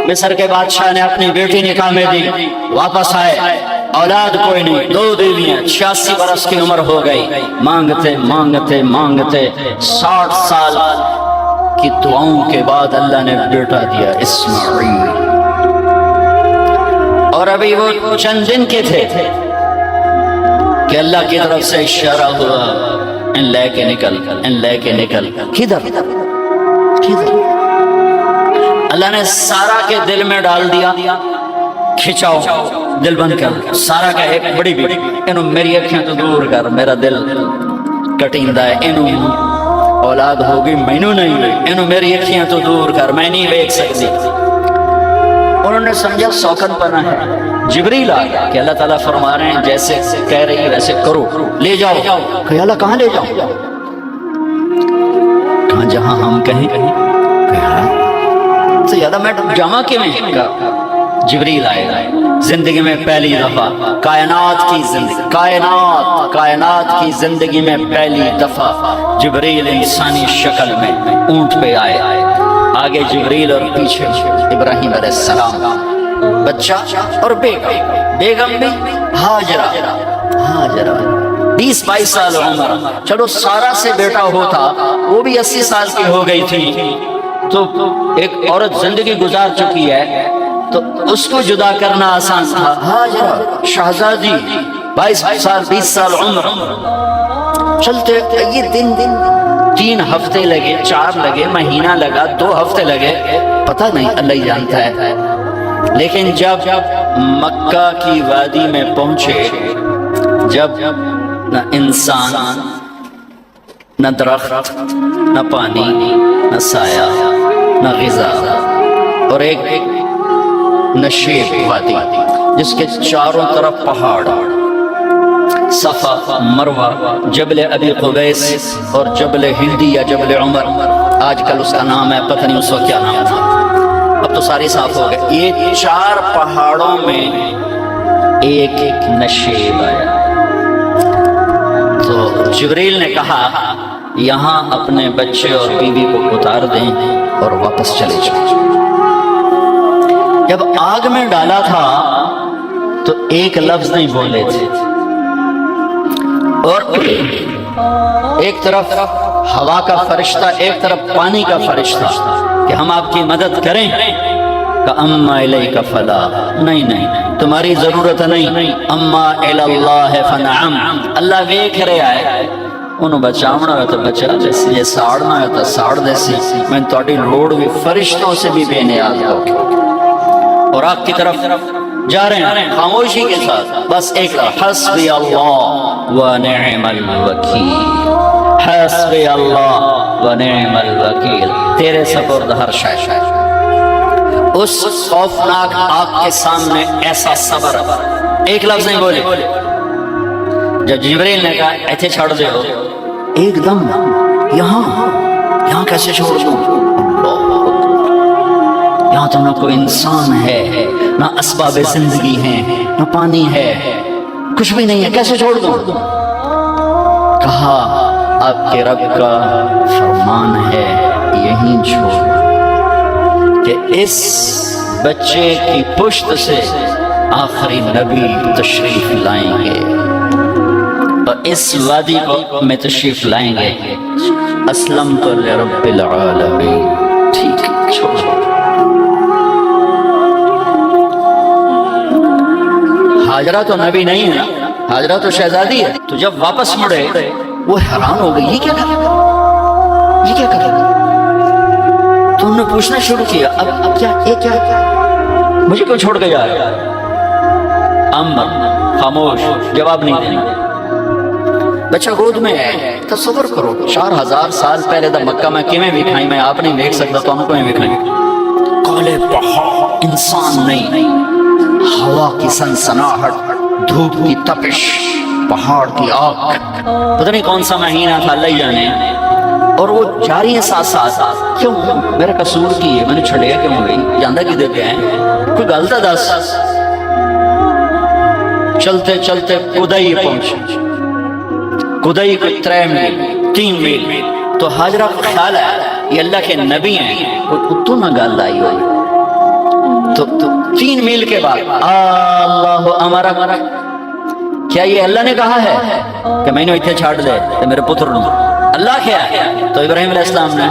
مصر کے بادشاہ نے اپنی بیٹی نکاح میں دی، واپس آئے، اولاد کوئی نہیں، 2 بیویاں، 86 برس کی عمر ہو گئی، مانگتے مانگتے مانگتے 60 سال کی دعاؤں کے بعد اللہ نے بیٹا دیا، اسماعیل۔ اور ابھی وہ چند دن کے تھے کہ اللہ کی طرف سے اشارہ ہوا، ان لے کے نکل، ان لے کے نکل۔ کدھر؟ اللہ نے سارا کے دل میں ڈال دیا، کھچاؤ دل بند کر۔ سارا کا ایک بڑی بیٹی، انہوں میری اکھیں تو دور کر، میرا دل کٹیندہ ہے، انہوں اولاد ہوگی مینوں نہیں، انہوں میری اکھیں تو دور کر، میں نہیں دیکھ سکتی۔ انہوں نے سمجھا سوکن پنا ہے۔ جبریل آیا کہ اللہ تعالیٰ فرما رہے ہیں جیسے کہہ رہی ہے ویسے کرو، لے جاؤ۔ کہ اللہ کہاں لے جاؤ؟ کہاں جہاں ہم کہیں۔ تو یادہ میں جامع کے میں جبریل آئے زندگی میں پہلی دفعہ، کائنات کی زندگی میں پہلی دفعہ جبریل انسانی شکل میں اونٹ پہ آئے، آگے جبریل اور پیچھے ابراہیم علیہ السلام، بچہ اور بیگم بھی ہاجرہ 20-22 سال عمر۔ چلو سارا سے بیٹا ہوتا، وہ بھی 80 سال کی ہو گئی تھی، تو ایک عورت زندگی گزار چکی ہے تو اس کو جدا کرنا آسان تھا۔ ہاجرہ شہزادی 22 سال 20 سال عمر، چلتے یہ دن 3 ہفتے لگے، 4 لگے، مہینہ لگا، 2 ہفتے لگے، پتہ نہیں، اللہ ہی جانتا ہے۔ لیکن جب مکہ کی وادی میں پہنچے، جب نہ انسان، نہ درخت، نہ پانی، نہ سایہ، نہ غذا، اور ایک نشیب وادی جس کے چاروں طرف پہاڑ، صفا، مروہ، جبل ابی قبیس اور جبل ہندی یا جبل عمر، آج کل اس کا نام ہے، پتہ نہیں اس وقت کیا نام تھا، اب تو ساری صاف ہو گئے۔ یہ 4 پہاڑوں میں ایک نشیب آیا۔ تو جبریل نے کہا یہاں اپنے بچے اور بیوی کو اتار دیں اور واپس چلے جائیں۔ جب آگ میں ڈالا تھا تو ایک لفظ نہیں بولے تھے، اور ایک طرف ہوا کا فرشتہ، ایک طرف پانی کا فرشتہ کہ ہم آپ کی مدد کریں۔ کہ اما الیک فلا، نہیں تمہاری ضرورت نہیں، اما الی اللہ فنعم، اللہ ویکھ رہا ہے، انہوں بچاؤنا ہے تو بچا دیسی، یہ ساڑنا ہے تو ساڑ دیسی، میں تہاڈی لوڑ بھی فرشتوں سے بھی بے نیاز ہو۔ اور آگ کی طرف جا رہے ہیں خاموشی کے ساتھ، بس ایک حسبی اللہ ونعم الوکیل، حسبی اللہ ونعم الوکیل، تیرے سپرد ہر شے۔ اس خوفناک آگ کے سامنے ایسا صبر، ایک لفظ نہیں بولے۔ جب جبریل نے کہا ایتھے چھوڑ دے ہو، ایک دم یہاں کیسے چھوڑ دوں؟ یہاں تو نہ کوئی انسان ہے، نہ اسباب زندگی ہیں، نہ پانی ہے، کچھ بھی نہیں ہے، کیسے چھوڑ دوں؟ کہا آپ کے رب کا فرمان ہے یہیں چھوڑ، کہ اس بچے کی پشت سے آخری نبی تشریف لائیں گے، اور اس وادی میں تشریف لائیں گے۔ اسلمت لرب العالمین، ٹھیک ہے چھوڑو۔ ہاجرہ تو نبی نہیں ہے، ہاجرہ تو شہزادی ہے۔ تو جب واپس مڑے وہ حیران ہو گئی، یہ کیا کرے گا؟ تو انہوں نے پوچھنا شروع کیا، اب کیا، یہ کیا، مجھے کیوں چھوڑ کے جا رہا ہے؟ امر خاموش، جواب نہیں دیں گے۔ بچہ گود میں ہے، تصور کرو 4000 سال پہلے دا مکہ میں کیویں وکھائی، میں آپ نہیں دیکھ سکتا تو ہم کو وکھائی، کالے پہاڑ، انسان نہیں، ہوا کی سنسناہٹ، دھوپ کی تپش، پہاڑ کی آگ، پتہ نہیں کون سا مہینہ تھا اللہ ہی جانے، اور وہ جاری ہے ساتھ ساتھ۔ کیوں میرا قصور کی ہے، میں نے چھڑیا کیوں گئی، جاندہ کی دے گئے ہیں، کوئی غلطہ دس۔ چلتے چلتے قدائی پہنچے، قدائی کو 3 میل 3 میل تو حاجرہ کو خیال ہے یہ اللہ کے نبی ہیں، تو نہ گال لائی ہوئی. تو 3 میل کے بعد اللہ ہمارا، کیا یہ اللہ نے کہا ہے کہ میں نے اتنے چھاڑ دے میرے پتر نو؟ اللہ کیا ہے؟ تو ابراہیم علیہ السلام نے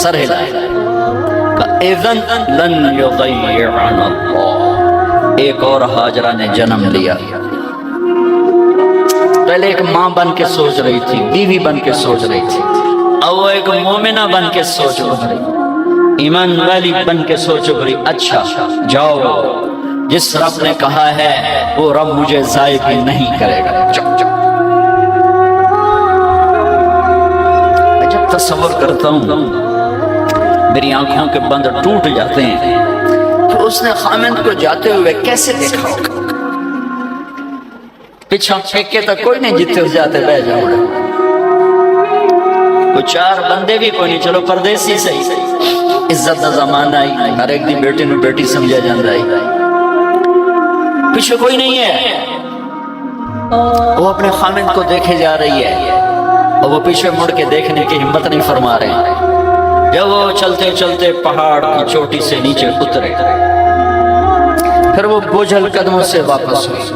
سر ہلایا، اذن لن یضیعنا اللہ. ایک اور حاجرہ نے جنم لیا. پہلے ایک ماں بن کے سوچ رہی تھی، بیوی بن کے سوچ رہی تھی، اب وہ ایک مومنہ بن کے سوچ رہی، ایمان والی بن کے سوچ رہی. اچھا جاؤ، جس رب نے کہا ہے وہ رب مجھے ضائع بھی نہیں کرے گا. جب تصور کرتا ہوں میری آنکھوں کے بند ٹوٹ جاتے ہیں کہ اس نے خامند کو جاتے ہوئے کیسے دیکھا ہوگا. پیچھا پھینکے تک کوئی نہیں، جتنے ہو جاتے بہ جاؤ. کوئی 4 بندے بھی کوئی نہیں، چلو پردیسی صحیح، عزت دا زمانہ آئی، ہر ایک دی بیٹی نو بیٹی سمجھا جاندہ آئی. پیچھے کوئی نہیں ہے، وہ اپنے خامند کو دیکھے جا رہی ہے اور وہ پیچھے مڑ کے دیکھنے کی ہمت نہیں فرما رہے ہیں. جب وہ چلتے چلتے پہاڑ کی چوٹی سے نیچے اترے، پھر وہ بوجھل قدموں سے واپس ہوئی.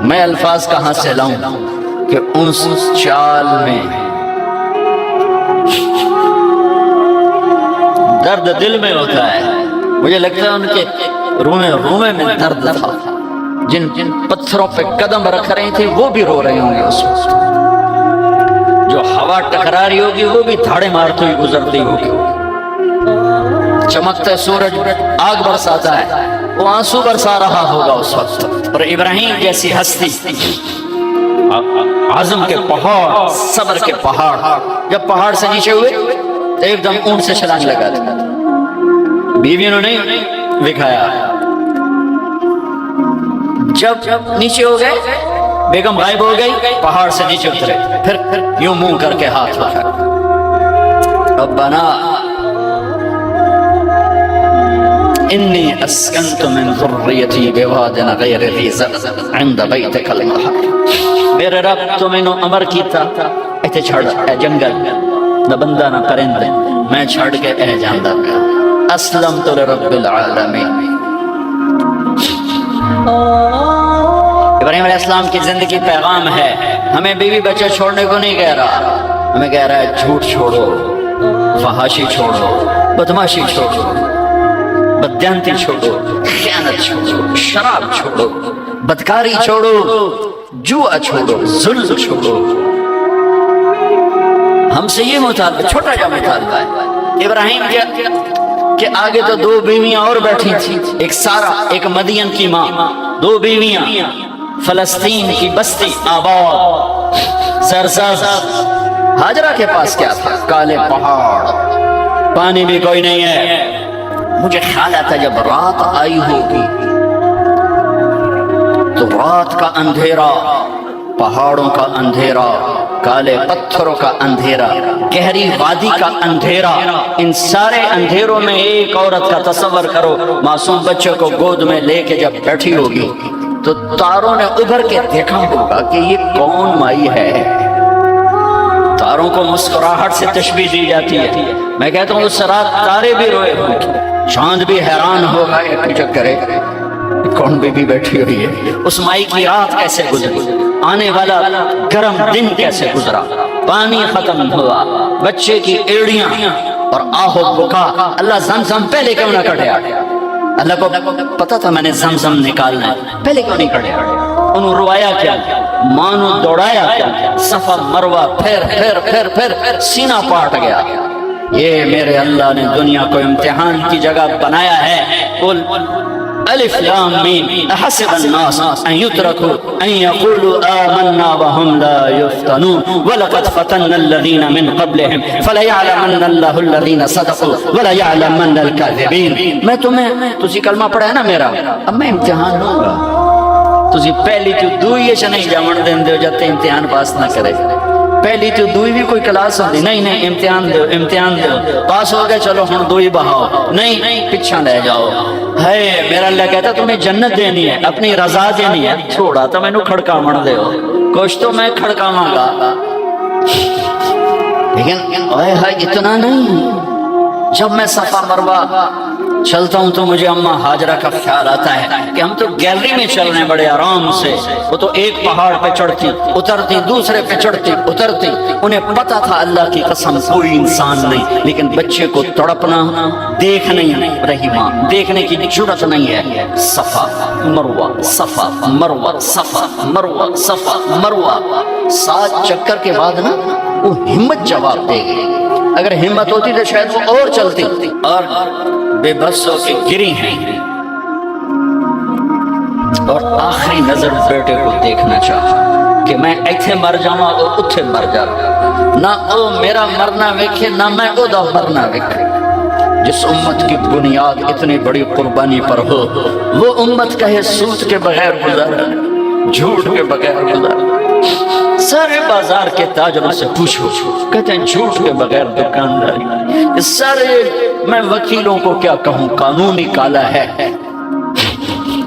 میں الفاظ کہاں سے لاؤں کہ اس چال میں درد دل میں ہوتا ہے. مجھے لگتا ہے ان کے رومے میں درد تھا. جن پتھروں پہ قدم رکھ رہی تھی وہ بھی رو رہے ہوں گے اس وقت. جو ہوا ٹکرا رہی ہوگی وہ بھی دھاڑے مارتے ہوئی گزرتی ہوگی. چمکتا سورج آگ برساتا ہے، وہ آنسو برسا رہا ہوگا اس وقت. اور ابراہیم جیسی ہستی، عزم کے پہاڑ، صبر کے پہاڑ، جب پہاڑ سے نیچے ہوئے تو ایک دم اونٹ سے چھلانگ لگا دیا. بیوی نے نہیں دکھایا. جب نیچے ہو گئے، بیگم غائب ہو گئی، پہاڑ سے نیچے اترے، پھر یوں منہ کر کے ہاتھ اٹھا، ربنا انی اسکنت من ذریتی بواد غیر ذی زرع عند بیتک المحرم. میرے رب تو میں نے امر کیتا ایتھے چھڑ اے جنگل، نہ بندہ نہ پرندے، میں چھڑ کے اے جاندہ پہ اسلمت لرب العالمین. ابراہیم علیہ السلام کی زندگی پیغام ہے. ہمیں بیوی بچے چھوڑنے کو نہیں کہہ رہا، ہمیں کہہ رہا ہے جھوٹ چھوڑو، فحاشی چھوڑو، بدماشی چھوڑو، بددیانتی چھوڑو، خیانت چھوڑو، شراب چھوڑو، بدکاری چھوڑو، جوا چھوڑو، ظلم چھوڑو. ہم سے یہ مطالبہ، چھوٹا جا مطالبہ ہے. ابراہیم کے آگے تو 2 بیویاں اور بیٹھی تھی، ایک سارا، ایک مدین کی ماں، 2 بیویاں، فلسطین کی بستی آباد سرسبز. ہاجرہ کے پاس کیا تھا؟ کالے پہاڑ، پانی بھی کوئی نہیں ہے. مجھے خیال آتا جب رات آئی ہوگی تو رات کا اندھیرا، پہاڑوں کا اندھیرا، کالے پتھروں کا اندھیرا، گہری وادی کا اندھیرا، ان سارے اندھیروں میں ایک عورت کا تصور کرو، معصوم بچے کو گود میں لے کے جب بیٹھی ہوگی تو تاروں نے ابھر کے دیکھا ہوگا کہ یہ کون مائی ہے. تاروں کو مسکراہٹ سے تشبیہ دی جاتی ہے. میں کہتا ہوں اس رات تارے بھی روئے ہوں گے، چاند بھی حیران ہوگا یہ چکرے کون بیوی بیٹھی ہوئی ہے. اس مائی کی رات کیسے گزری، آنے والا گرم دن کیسے گزرا، پانی ختم ہوا، بچے کی ایڑیاں اور آہو بکا. اللہ زمزم پہلے کیوں نہ کٹیا؟ اللہ کو پتا تھا میں نے زمزم نکالنا ہے، پہلے کیوں نہیں کٹیا؟ انہوں روایا کیا، مانو دوڑایا کیا، صفا مروہ پھر پھر پھر پھر سینہ پاٹ گیا. یہ میرے اللہ نے دنیا کو امتحان کی جگہ بنایا ہے. قل الف لام میم احسب الناس ان يتركوا ان يقولوا آمنا وهم لا يفتنون ولقد فتنا الذين من قبلهم فليعلمن الله الذين صدقوا وليعلمن الكاذبين. میں تسی کلمہ پڑھا ہے نا میرا، اب میں امتحان لوں گا. تسی پہلی تو دوئی چ نہیں جمن دین دو جتے امتحان پاس نہ کرے. پہلی تو دوئی بھی کوئی کلاس ہوتی نہیں، امتحان دو، امتحان دو، پاس ہو گئے چلو ہن دوئی بہاؤ، نہیں پچھا لے جاؤ. ہے میرا اللہ کہتا تمہیں جنت دینی ہے، اپنی رضا دینی ہے، چھوڑا تو میں نو کھڑکا من دے ہو، کچھ تو میں کھڑکا مانگا. لیکن اے ہے اتنا نہیں، جب میں صفا مروہ چلتا ہوں تو مجھے اماں ہاجرہ کا خیال آتا ہے کہ ہم تو گیلری میں چل رہے ہیں بڑے آرام سے، وہ تو ایک پہاڑ پہ چڑھتی اترتی، دوسرے پہ چڑھتی اترتی، انہیں پتا تھا اللہ کی قسم کوئی انسان نہیں، لیکن بچے کو تڑپنا دیکھ نہیں رہی ماں، دیکھنے کی جرأت نہیں ہے۔ صفا مروہ صفا مروہ صفا مروہ صفا مروہ، 7 چکر کے بعد نا وہ ہمت جواب دے گی، اگر ہمت ہوتی تو شاید وہ اور چلتی، اور بے بس ہو کے گری ہیں، اور آخری نظر بیٹے کو دیکھنا چاہا کہ میں ایتھے مر جاواں او اتھے مر جاواں، نہ او میرا مرنا ویکھے نہ میں او دا مرنا ویکھے۔ جس امت کی بنیاد اتنی بڑی قربانی پر ہو، وہ امت کہے سود کے بغیر گزارا، جھوٹ کے بغیر گزارا۔ سارے بازار کے تاجروں سے پوچھو، کہتے ہیں جھوٹ کے بغیر دکانداری۔ سارے میں وکیلوں کو کیا کہوں، قانون ہی کالا ہے،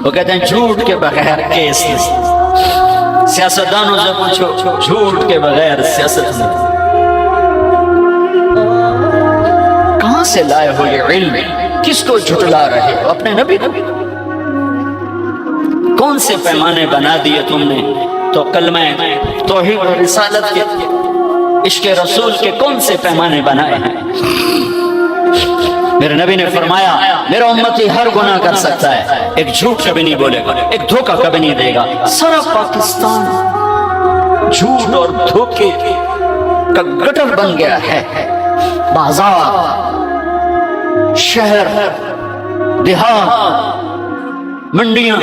وہ کہتے ہیں جھوٹ کے بغیر کیس نہیں۔ سیاستدانوں سے پوچھو، جھوٹ کے بغیر سیاست نہیں۔ کہاں سے لائے ہو یہ علم، کس کو جھٹلا رہے ہو؟ اپنے نبی کو کون سے پیمانے بنا دیے تم نے؟ تو کلمہ توحید و رسالت کے، عشق رسول کے کون سے پیمانے بنائے ہیں؟ میرے نبی نے فرمایا میرا امتی ہر گناہ کر سکتا ہے، ایک جھوٹ کبھی نہیں بولے گا، ایک دھوکہ کبھی نہیں دے گا۔ سارا پاکستان جھوٹ اور دھوکے کا گٹر بن گیا ہے۔ بازار، شہر، دیہات، منڈیاں،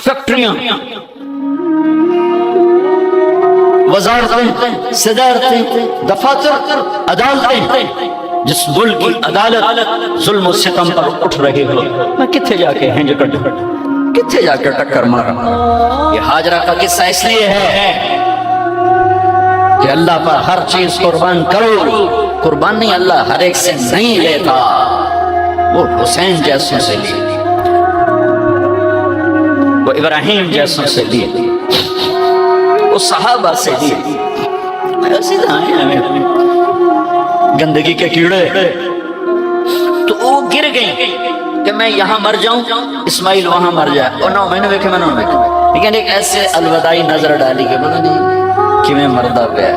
فیکٹریاں، وزارتیں، صدارتیں، دفاتر، عدالتیں، جس ملک کی عدالت ظلم و ستم پر اٹھ رہی ہو، میں کتھے جا کے ہنج کٹ، کتھے جا کے ٹکر مارا۔ یہ ہاجرہ کا قصہ اس لیے ہے کہ اللہ پر ہر چیز قربان کرو، قربان نہیں، اللہ ہر ایک سے نہیں لیتا، وہ حسین جیسوں سے لیے، وہ ابراہیم جیسوں سے لیے، وہ صحابہ سے لیے۔ گندگی کے کیڑے تو وہ گر گئی کہ میں یہاں مر جاؤں، اسماعیل وہاں مر جائے، اور 9 مہینے ویکھے میں 9 مہینے، لیکن ایک ایسے الوداعی نظر ڈالی کہ پتہ نہیں کہ میں مردہ پہ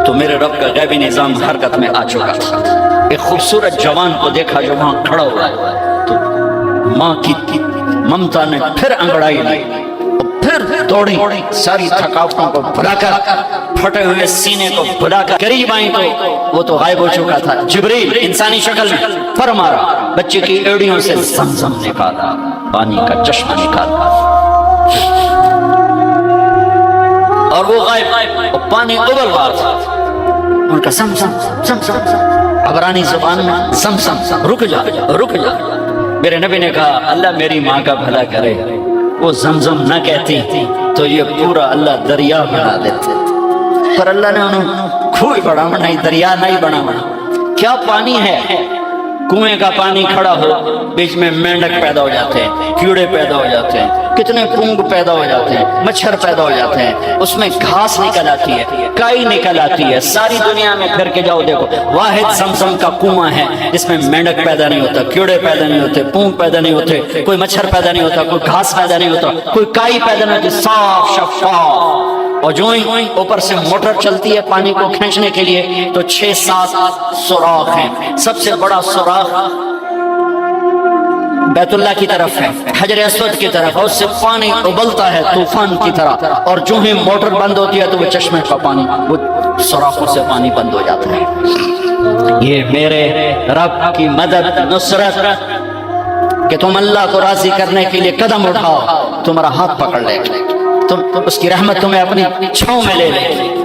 تو میرے رب کا غیبی نظام حرکت میں آ چکا تھا۔ ایک خوبصورت جوان کو دیکھا جو وہاں کھڑا ہوا ہے، تو ماں کی ممتا نے پھر انگڑائی لی، پھر دوڑی، ساری تھکاوٹوں کو بھلا کر، پھٹے ہوئے سینے کو بھلا کر قریب آئیں تو وہ تو غائب ہو چکا تھا۔ جبریل انسانی شکل میں فرمارا، بچے کی ایڑیوں سے زمزم نکالا، پانی کا چشمہ نکالا، اور وہ غائب، وہ پانی ابل رہا تھا، ان کا زمزم زمزم، عبرانی زبان میں زمزم، رک جا رک جا۔ میرے نبی نے کہا اللہ میری ماں کا بھلا کرے، وہ زمزم نہ کہتی تو یہ پورا اللہ دریا بنا دیتے، پر اللہ نے انہیں کھوئی بڑا بنائی، دریا نہیں بنا بنا۔ کیا پانی ہے، کنویں کا پانی کھڑا ہو، بیچ میں مینڈک پیدا ہو جاتے ہیں، کیڑے پیدا ہو جاتے ہیں، کتنے پونگ پیدا ہو جاتے ہیں، مچھر پیدا ہو جاتے ہیں، اس میں گھاس نکل آتی ہے، کائی نکل آتی ہے، ساری دنیا میں پھر کے جاؤ دیکھو، واحد زمزم کا کنواں ہے جس میں مینڈک پیدا نہیں ہوتا، کیڑے پیدا نہیں ہوتے، پونگ پیدا نہیں ہوتے، کوئی مچھر پیدا نہیں ہوتا، کوئی گھاس پیدا نہیں ہوتا، کوئی کائی پیدا نہیں ہوتی، صاف شفاف۔ اور جو ہی اوپر سے موٹر چلتی ہے پانی کو کھینچنے کے لیے تو 6-7 سوراخ ہیں، سب سے بڑا سوراخ بیت اللہ کی طرف ہے، حجر اسود کی طرف، اور اس سے پانی ابلتا ہے طوفان کی طرح، اور جو ہی موٹر بند ہوتی ہے تو وہ چشمے کا پانی، وہ سوراخوں سے پانی بند ہو جاتا ہے۔ یہ میرے رب کی مدد، نصرت، کہ تم اللہ کو راضی کرنے کے لیے قدم اٹھاؤ، تمہارا ہاتھ پکڑ لے، تم اس کی رحمت تمہیں اپنی چھاؤں میں لے لے۔